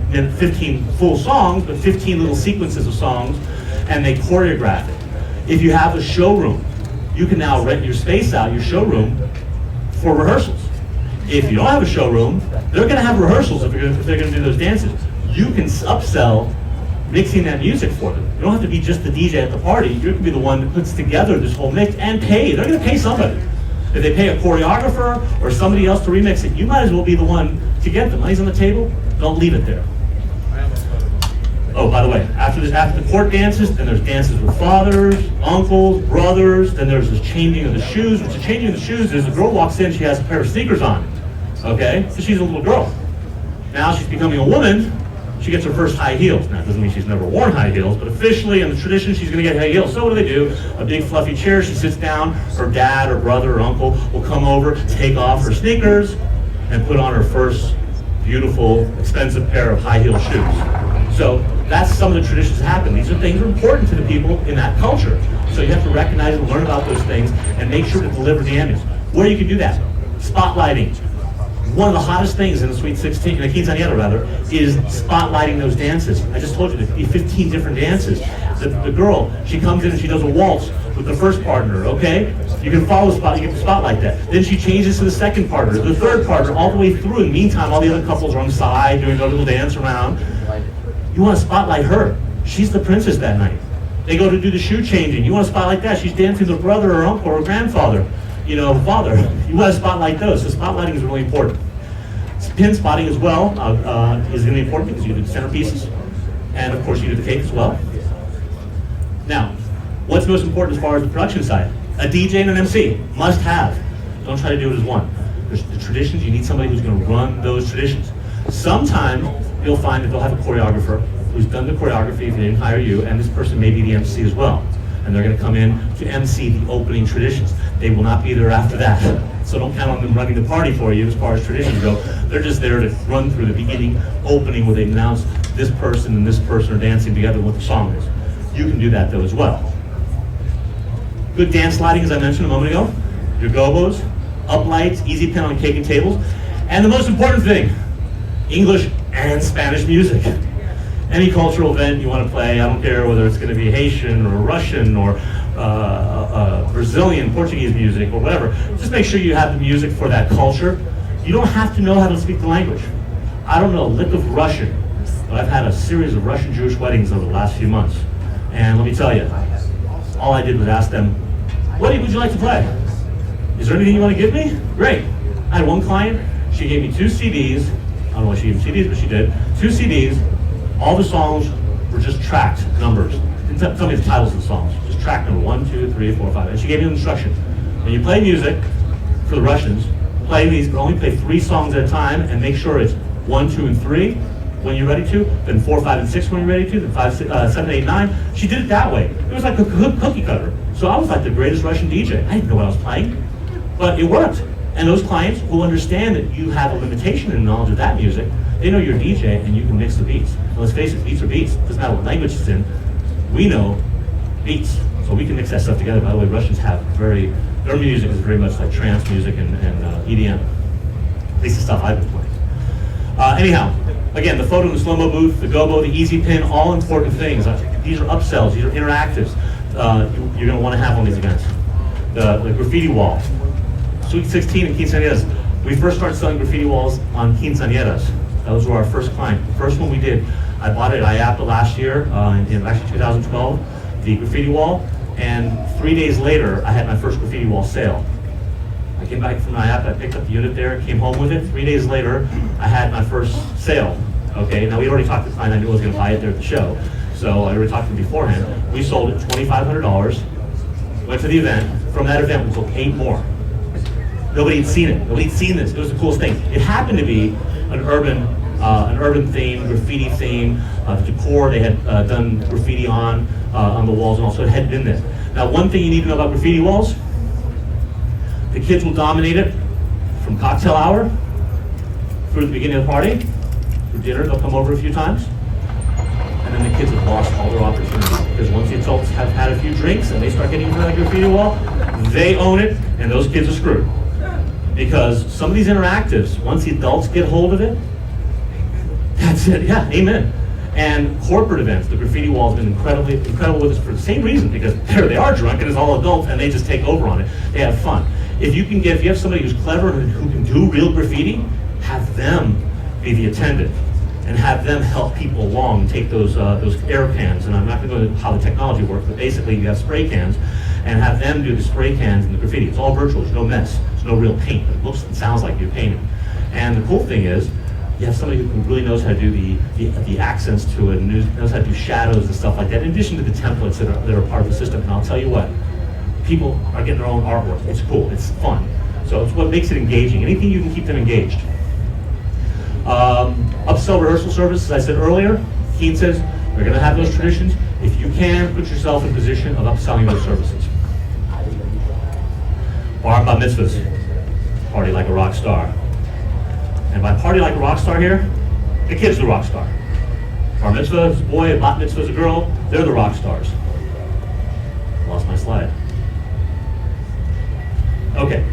full songs, but 15 little sequences of songs, and they choreograph it. If you have a showroom, you can now rent your space out, your showroom, for rehearsals. If you don't have a showroom, they're going to have rehearsals if they're going to do those dances. You can upsell mixing that music for them. You don't have to be just the DJ at the party. You can be the one that puts together this whole mix and pay. They're going to pay somebody. If they pay a choreographer or somebody else to remix it, you might as well be the one to get the money's on the table. Don't leave it there. Oh, by the way, after the court dances, then there's dances with fathers, uncles, brothers. Then there's this changing of the shoes. Which the changing of the shoes is the girl walks in, she has a pair of sneakers on. Okay, so she's a little girl. Now she's becoming a woman. She gets her first high heels. Now, it doesn't mean she's never worn high heels, but officially in the tradition, she's going to get high heels. So what do? A big fluffy chair. She sits down. Her dad or brother or uncle will come over, take off her sneakers, and put on her first beautiful, expensive pair of high heel shoes. So that's some of the traditions that happen. These are things that are important to the people in that culture. So you have to recognize and learn about those things and make sure to deliver the ambience. Where you can do that, spotlighting. One of the hottest things in the Sweet 16, the quinceañera rather, is spotlighting those dances. I just told you there'd be 15 different dances. The girl, she comes in and she does a waltz with the first partner, okay? You can follow the spot, you get to spotlight that. Then she changes to the second partner, the third partner, all the way through. In the meantime, all the other couples are on the side doing their little dance around. You want to spotlight her. She's the princess that night. They go to do the shoe changing. You want to spotlight that. She's dancing with her brother or uncle or grandfather, father. You want to spotlight those. So spotlighting is really important. Pin spotting as well is going to be important because you do the centerpieces. And of course you do the cake as well. Now, what's most important as far as the production side? A DJ and an MC, must have. Don't try to do it as one. There's the traditions, you need somebody who's going to run those traditions. Sometimes you'll find that they'll have a choreographer who's done the choreography if they didn't hire you, and this person may be the MC as well. And they're going to come in to MC the opening traditions. They will not be there after that. So don't count on them running the party for you as far as traditions go. They're just there to run through the beginning opening where they announce this person and this person are dancing together what the song is. You can do that though as well. Good dance lighting, as I mentioned a moment ago. Your gobos, uplights, easy pin on cake and tables. And the most important thing, English and Spanish music. Any cultural event you want to play, I don't care whether it's going to be Haitian or Russian or Brazilian, Portuguese music or whatever. Just make sure you have the music for that culture. You don't have to know how to speak the language. I don't know a lick of Russian, but I've had a series of Russian Jewish weddings over the last few months. And let me tell you, all I did was ask them, what would you like to play? Is there anything you want to give me? Great. I had one client, she gave me 2 CDs. I don't know why she gave me CDs, but she did. 2 CDs. All the songs were just tracked numbers. Didn't tell me the titles of the songs. Just track number 1, 2, 3, 4, 5. And she gave me an instruction. When you play music for the Russians, play these, but only play 3 songs at a time, and make sure it's 1, 2, and 3 when you're ready to, then 4, 5, and 6 when you're ready to, then 5, 6, 7, 8, 9. She did it that way. It was like a cookie cutter. So I was like the greatest Russian DJ. I didn't know what I was playing, but it worked. And those clients who understand that you have a limitation in knowledge of that music, they know you're a DJ and you can mix the beats. And let's face it, beats are beats. Doesn't matter what language it's in. We know beats, so we can mix that stuff together. By the way, Russians have their music is very much like trance music and EDM. At least the stuff I've been playing. Anyhow, again, the photo in the slow-mo booth, the gobo, the easy pin, all important things. These are upsells, these are interactives you're going to want to have on these events. The graffiti wall. Sweet 16 and quinceañeras. We first started selling graffiti walls on quinceañeras. Those were our first client. The first one we did, I bought it at IAPA last year, in actually 2012, the graffiti wall, and 3 days later, I had my first graffiti wall sale. I came back from IAPA, I picked up the unit there, came home with it. 3 days later, I had my first sale. Okay, now we already talked to the client, I knew I was going to buy it there at the show, so I already talked to him beforehand. We sold it $2,500, went to the event. From that event, we sold 8 more. Nobody had seen it. Nobody had seen this. It was the coolest thing. It happened to be an urban theme, graffiti theme. The decor they had done graffiti on the walls, and also it had been there. Now, one thing you need to know about graffiti walls: the kids will dominate it from cocktail hour through the beginning of the party, through dinner. They'll come over a few times, and then the kids have lost all their opportunities because once the adults have had a few drinks and they start getting into that graffiti wall, they own it, and those kids are screwed. Because some of these interactives, once the adults get hold of it, that's it, yeah, amen. And corporate events, the graffiti wall has been incredible with us for the same reason, because there they are drunk and it's all adults and they just take over on it. They have fun. If you have somebody who's clever and who can do real graffiti, have them be the attendant and have them help people along and take those air cans. And I'm not going to go into how the technology works, but basically you have spray cans and have them do the spray cans and the graffiti. It's all virtual, there's no mess, there's no real paint. It looks and sounds like you're painting. And the cool thing is, you have somebody who really knows how to do the accents to it, and knows how to do shadows and stuff like that, in addition to the templates that are part of the system. And I'll tell you what, people are getting their own artwork. It's cool, it's fun. So it's what makes it engaging. Anything you can keep them engaged. Upsell rehearsal service, as I said earlier, Keene says, we're going to have those traditions. If you can, put yourself in position of upselling those services. Bar mitzvahs, party like a rock star. And by party like a rock star here, the kid's the rock star. Bar mitzvah is a boy, a bat mitzvah is a girl, they're the rock stars. Lost my slide. Okay.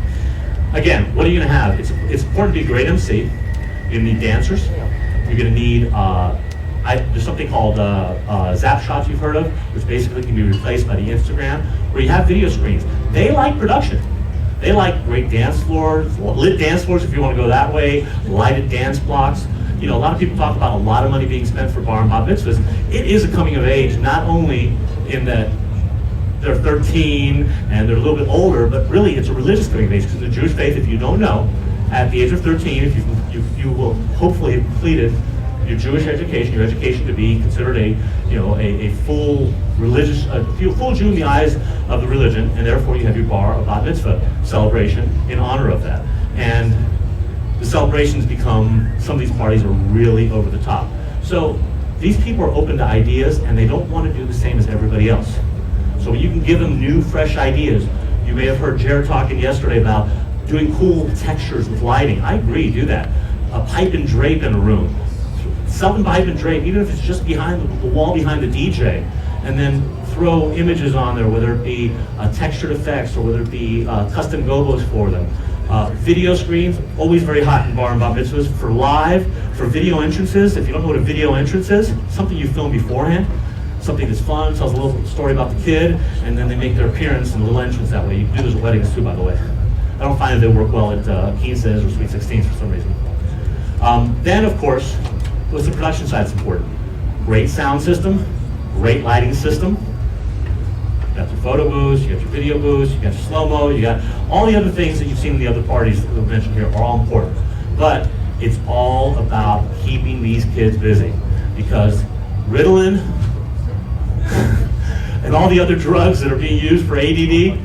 Again, what are you going to have? It's important to be a great MC. You're going to need dancers. You're going to need, there's something called Zap Shots you've heard of, which basically can be replaced by the Instagram, where you have video screens. They like production. They like great dance floors, lit dance floors if you want to go that way, lighted dance blocks. You know, a lot of people talk about a lot of money being spent for bar and bat mitzvahs. It is a coming of age, not only in that they're 13 and they're a little bit older, but really it's a religious coming of age, because in the Jewish faith, if you don't know, at the age of 13, if you will hopefully have completed your Jewish education, your education to be considered a full religious, full Jew in the eyes of the religion, and therefore you have your bar or bat mitzvah celebration in honor of that. And the celebrations become, some of these parties are really over the top. So these people are open to ideas, and they don't want to do the same as everybody else. So you can give them new, fresh ideas. You may have heard Jared talking yesterday about doing cool textures with lighting. I agree, do that. A pipe and drape in a room. Sell them pipe and drape, even if it's just behind the wall behind the DJ, and then throw images on there, whether it be textured effects or whether it be custom gobos for them. Video screens, always very hot in bar and bat mitzvahs. For live, for video entrances, if you don't know what a video entrance is, something you film beforehand, something that's fun, tells a little story about the kid, and then they make their appearance in a little entrance that way. You can do those at weddings too, by the way. I don't find that they work well at quinces or sweet 16s for some reason. Then, of course, what's the production side is important. Great sound system, great lighting system. You got your photo booths, you got your video booths, you got your slow-mo, you got all the other things that you've seen in the other parties that we've mentioned here are all important. But it's all about keeping these kids busy, because Ritalin and all the other drugs that are being used for ADD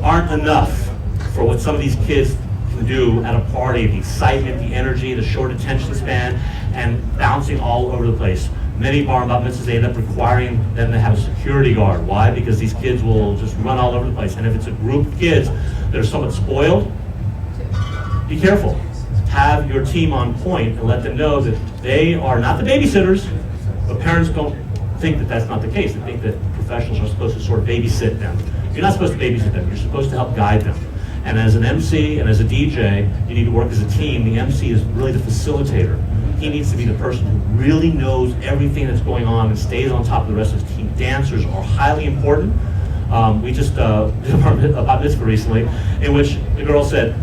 aren't enough for what some of these kids can do at a party, the excitement, the energy, the short attention span, and bouncing all over the place. Many bar and bat mitzvahs, they end up requiring them to have a security guard. Why? Because these kids will just run all over the place. And if it's a group of kids that are somewhat spoiled, be careful. Have your team on point and let them know that they are not the babysitters, but parents don't think that that's not the case. They think that professionals are supposed to sort of babysit them. You're not supposed to babysit them. You're supposed to help guide them. And as an MC and as a DJ, you need to work as a team. The MC is really the facilitator. He needs to be the person who really knows everything that's going on and stays on top of the rest of his team. Dancers are highly important. We just did a bat mitzvah recently in which the girl said,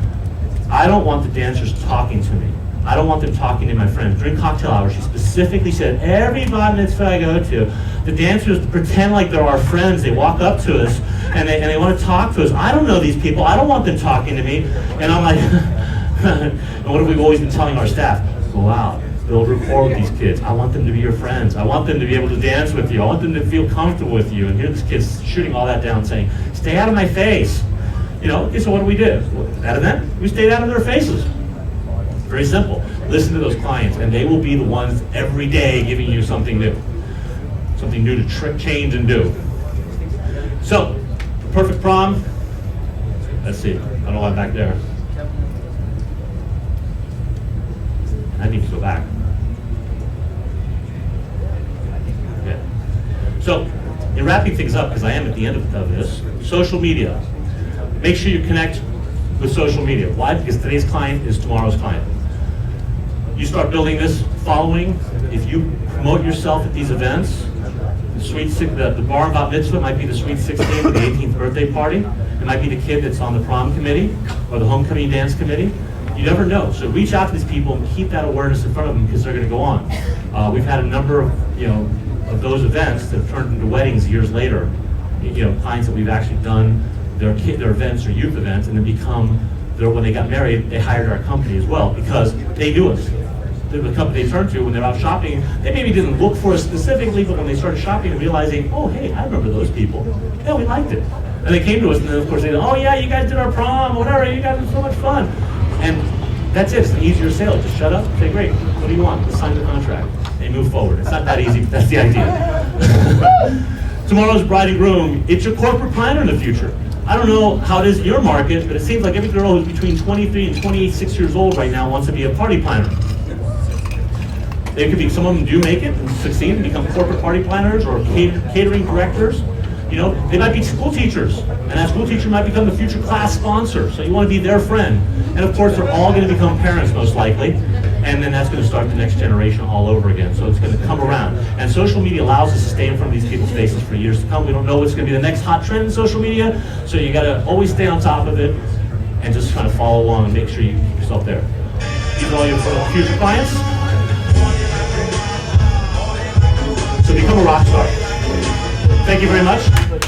I don't want the dancers talking to me. I don't want them talking to my friends. During cocktail hour, she specifically said, every bat mitzvah I go to, the dancers pretend like they're our friends. They walk up to us and they want to talk to us. I don't know these people. I don't want them talking to me. And I'm like, and what have we always been telling our staff? Go out, build rapport with these kids. I want them to be your friends. I want them to be able to dance with you. I want them to feel comfortable with you. And here this kid's shooting all that down saying, stay out of my face. You know, okay, so what do we do? That event, we stayed out of their faces. Very simple. Listen to those clients, and they will be the ones every day giving you something new to change and do. So, perfect prom. Let's see. I don't know why I'm back there. I need to go back. Yeah. So, in wrapping things up, because I am at the end of this, social media. Make sure you connect with social media. Why? Because today's client is tomorrow's client. You start building this following. If you promote yourself at these events, the bar and bat mitzvah might be the sweet 16th or the 18th birthday party. It might be the kid that's on the prom committee or the homecoming dance committee. You never know. So reach out to these people and keep that awareness in front of them, because they're going to go on. We've had a number of those events that have turned into weddings years later. Clients that we've actually done their events or youth events, and then when they got married, they hired our company as well, because they knew us. The company they turned to when they're out shopping, they maybe didn't look for us specifically, but when they started shopping and realizing, oh, hey, I remember those people. Yeah, we liked it. And they came to us, and then of course they go, oh yeah, you guys did our prom, whatever, you guys had so much fun. And that's it, it's an easier sale. Just shut up, say, great, what do you want? Let's sign the contract. And move forward. It's not that easy, but that's the idea. Tomorrow's bride and groom, it's your corporate planner in the future. I don't know how it is in your market, but it seems like every girl who's between 23 and 26 years old right now wants to be a party planner. There could be, some of them do make it and succeed and become corporate party planners or catering directors. You know, they might be school teachers, and that school teacher might become the future class sponsor, so you want to be their friend. And of course, they're all going to become parents, most likely, and then that's going to start the next generation all over again, so it's going to come around. And social media allows us to stay in front of these people's faces for years to come. We don't know what's going to be the next hot trend in social media, so you got to always stay on top of it and just kind of follow along and make sure you keep yourself there. These are all your future clients. So become a rock star. Thank you very much.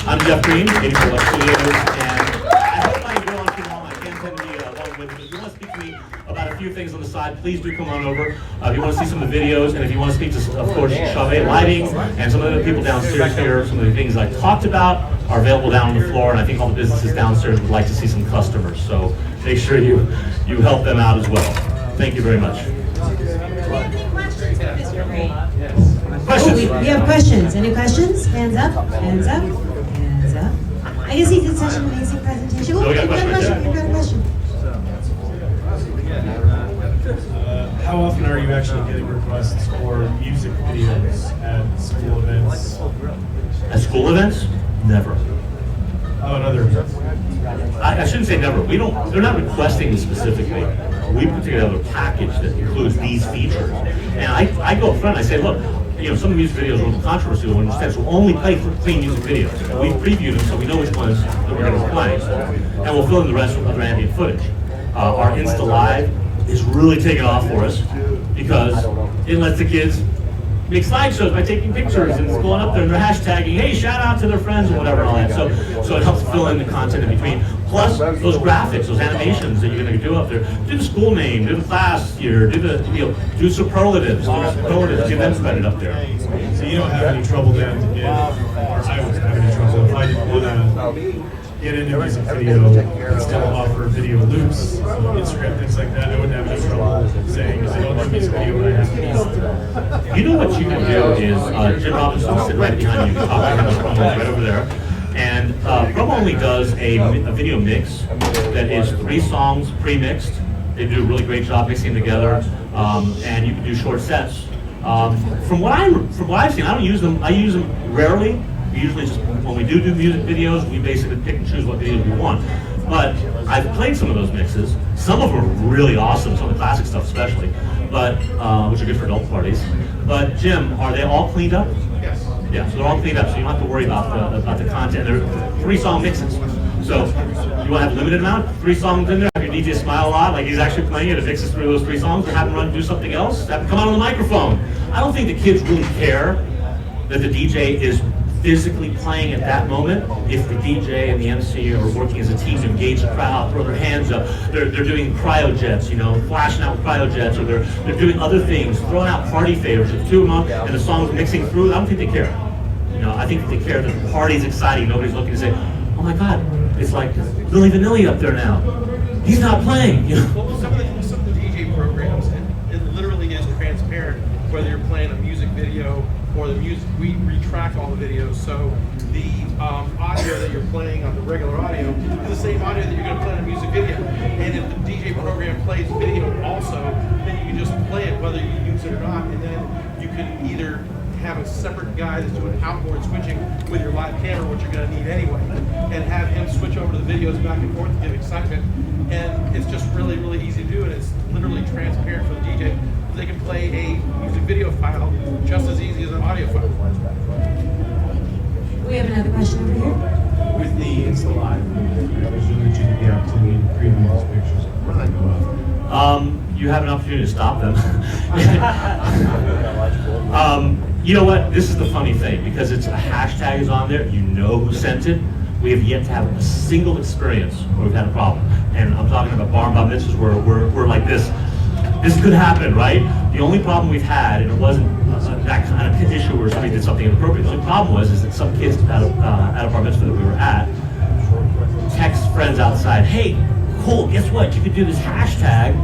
I'm Jeff Greene, 84 Lux Studios, and I hope I go on too long. I can't tend to be long with you. If you want to speak to me about a few things on the side, please do come on over. If you want to see some of the videos, and if you want to speak to, of course, Chauvet Lighting, and some of the people downstairs here, some of the things I talked about are available down on the floor, and I think all the businesses downstairs would like to see some customers. So make sure you help them out as well. Thank you very much. Questions? Oh, we have questions. Any questions? Hands up, hands up, hands up. I guess he did such an amazing presentation. Oh, we got a question right there. we've got a question. How often are you actually getting requests for music videos at school events? At school events? Never. Oh, and other events? I shouldn't say never. They're not requesting it specifically. We put together a package that includes these features. And I go up front and I say, look, you know, some of the music videos are a little controversial in the sense we'll only play clean music videos. And we previewed them so we know which ones that we're going to play. And we'll fill in the rest with other ambient footage. Our Insta Live is really taking off for us because it lets the kids make slideshows by taking pictures and going up there and they're hashtagging, hey, shout out to their friends or whatever and all that. So it helps fill in the content in between. Plus those graphics, those animations that you're going to do up there. Do the school name, do the class year, do superlatives, give them credit up there. So you don't have any trouble then if, or I wouldn't have any trouble if I didn't want to get into music video and still offer video loops, Instagram, things like that. I wouldn't have any trouble saying, I don't do music video, but I have these. You know what you can do is, Jim Robinson's sitting right behind you, right over there. And Promo only does a video mix that is 3 songs pre-mixed. They do a really great job mixing them together, and you can do short sets. From what I've seen, I don't use them. I use them rarely. We usually just when we do music videos, we basically pick and choose what videos we want. But I've played some of those mixes. Some of them are really awesome, some of the classic stuff especially, but which are good for adult parties. But Jim, are they all cleaned up? Yes. Yeah, so they're all cleaned up, so you don't have to worry about the content. They're 3-song mixes. So you want to have a limited amount, 3 songs in there, have your DJ smile a lot, like he's actually playing it, it mixes through those 3 songs, have him run and do something else, have him come out on the microphone. I don't think the kids really care that the DJ is physically playing at that moment. If the DJ and the MC are working as a team to engage the crowd, throw their hands up, they're doing cryojets, you know, flashing out with cryojets, or they're doing other things, throwing out party favors, with 2 of them up, and the song's mixing through. I don't think they care. You know, I think they care that the party's exciting. Nobody's looking to say, oh my God, it's like Milli Vanilli up there now. He's not playing. You know? Well, some of the DJ programs, it literally is transparent whether you're playing a music video or the music. We retract all the videos, so the audio that you're playing on the regular audio is the same audio that you're going to play in a music video. And if the DJ program plays video also, then you can just play it whether you use it or not, and then you can either have a separate guy that's doing outboard switching with your live camera, which you're going to need anyway, and have him switch over to the videos back and forth to give excitement. And it's just really, really easy to do, and it's literally transparent for the DJ. They can play a music video file just as easy as an audio file. We have another question over here. With the Insta Live, I presume that you get the opportunity to preview those pictures. You have an opportunity to stop them. You know what? This is the funny thing, because it's a hashtag is on there, you know who sent it. We have yet to have a single experience where we've had a problem. And I'm talking about bar and bat mitzvahs where we're like this. This could happen, right? The only problem we've had, and it wasn't that kind of issue where somebody did something inappropriate. The only problem was that some kids at a bar mitzvah that we were at text friends outside, hey, cool, guess what? You could do this hashtag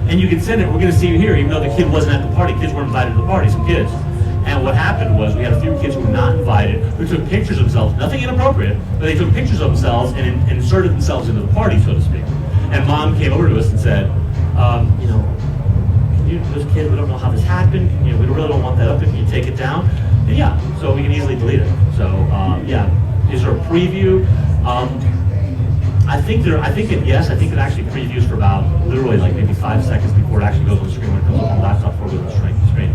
and you can send it. We're going to see you here, even though the kid wasn't at the party. Kids weren't invited to the party, some kids. And what happened was we had a few kids who were not invited, who took pictures of themselves, nothing inappropriate, but they took pictures of themselves and inserted themselves into the party, so to speak. And mom came over to us and said, you know, this kid, we don't know how this happened, you know, we really don't want that up, can you take it down? And yeah, so we can easily delete it. So yeah, Is there a preview? I think it actually previews for about literally like maybe 5 seconds before it actually goes on the screen when it comes up on the laptop or with the screen.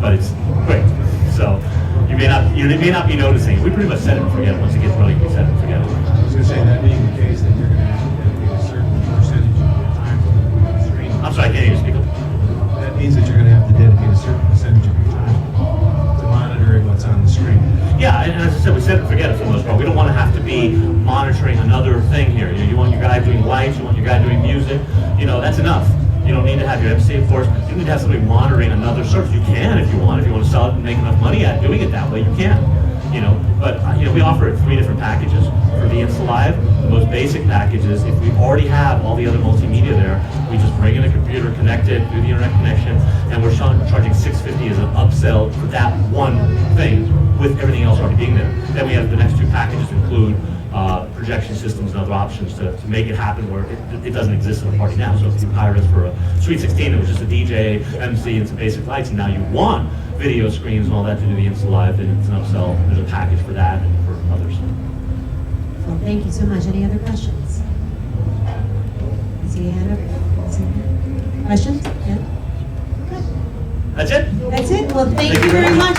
But it's quick, so you may not be noticing. We pretty much set it and forget it. Once it gets running, we set it and forget it. I was going to say, that being the case, that you're going to have to dedicate a certain percentage of your time to the screen. I'm sorry, I can't even speak up. That means that you're going to have to dedicate a certain percentage of your time to monitoring what's on the screen. Yeah, and as I said, we set it and forget it for the most part. We don't want to have to be monitoring another thing here. You want your guy doing lights, you want your guy doing music. That's enough. You don't need to have your MC, of course. You need to have somebody monitoring another service. You can if you want. If you want to sell it and make enough money at doing it that way, you can. But we offer 3 different packages for the Insta Live. The most basic package is if we already have all the other multimedia there, we just bring in a computer, connect it, do the internet connection, and we're charging $650 as an upsell for that one thing with everything else already being there. Then we have the next 2 packages include projection systems and other options to make it happen where it doesn't exist in the party now. So if you hire us for a Sweet 16, it was just a DJ, MC, and some basic lights, and now you want video screens and all that to do the Insta Live, then it's an upsell. There's a package for that and for others. Well, thank you so much. Any other questions? I see a hand up. Questions? Yeah. Good. That's it. That's it. Well, thank you very much.